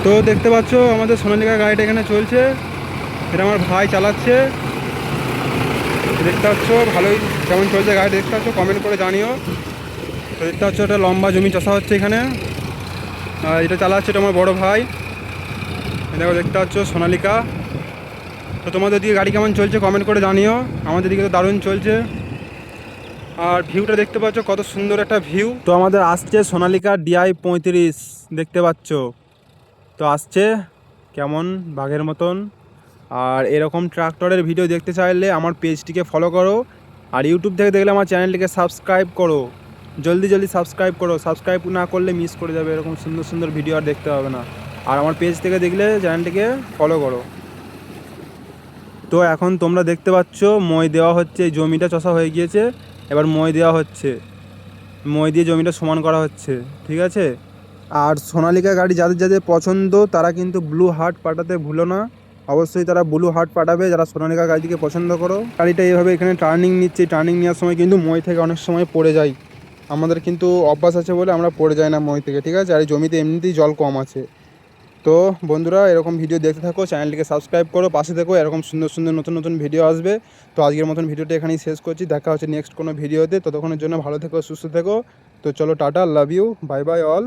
তো দেখতে পাচ্ছ আমাদের সোনালিকা গাড়িটা এখানে চলছে, এটা আমার ভাই চালাচ্ছে। দেখতে পাচ্ছ ভালোই কেমন চলছে গাড়ি, দেখতে পাচ্ছ কমেন্ট করে জানিও। তো দেখতে পাচ্ছ একটা লম্বা জমি চাষা হচ্ছে এখানে, আর এটা চালাচ্ছে এটা আমার বড় ভাই। দেখো দেখতে পাচ্ছ সোনালিকা। তো তোমাদের দিকে গাড়ি কেমন চলছে কমেন্ট করে জানিও, আমাদের দিকে তো দারুণ চলছে। আর ভিউটা দেখতে পাচ্ছ কত সুন্দর একটা ভিউ। তো আমাদের আসছে সোনালিকা DI-35 দেখতে পাচ্ছ, তো আসছে কেমন বাঘের মতন। আর এরকম ট্রাক্টরের ভিডিও দেখতে চাইলে আমার পেজটিকে ফলো করো, আর ইউটিউব থেকে দেখলে আমার চ্যানেলটিকে সাবস্ক্রাইব করো। জলদি জলদি সাবস্ক্রাইব করো, সাবস্ক্রাইব না করলে মিস করে যাবে, এরকম সুন্দর সুন্দর ভিডিও আর দেখতে হবে না। আর আমার পেজ থেকে দেখলে চ্যানেলটিকে ফলো করো। তো এখন তোমরা দেখতে পাচ্ছ মই দেওয়া হচ্ছে, এই জমিটা চষা হয়ে গিয়েছে, এবার মই দেওয়া হচ্ছে, মই দিয়ে জমিটা সমান করা হচ্ছে, ঠিক আছে। আর সোনালিকা গাড়ি যাদের যাদের পছন্দ তারা কিন্তু ব্লু হার্ট পাঠাতে ভুলো না, অবশ্যই তারা ব্লু হার্ট পাঠাবে যারা সোনালিকা গাড়িটিকে পছন্দ করো। গাড়িটা এইভাবে এখানে টার্নিং নিচ্ছে, টার্নিং নেওয়ার সময় কিন্তু মই থেকে অনেক সময় পড়ে যায়, আমাদের কিন্তু অভ্যাস আছে বলে আমরা পড়ে যাই না মই থেকে, ঠিক আছে। আর এই জমিতে এমনিতেই জল কম আছে। তো বন্ধুরা এরকম ভিডিও দেখতে থাকো, চ্যানেলটিকে সাবস্ক্রাইব করো, পাশে থেকো, এরকম সুন্দর সুন্দর নতুন নতুন ভিডিও আসবে। তো আজকের মতন ভিডিওটা এখানেই শেষ করছি, দেখা হচ্ছে নেক্সট কোনো ভিডিওতে, ততক্ষণের জন্য ভালো থেকো, সুস্থ থেকো। তো চলো tata, love you, bye bye all.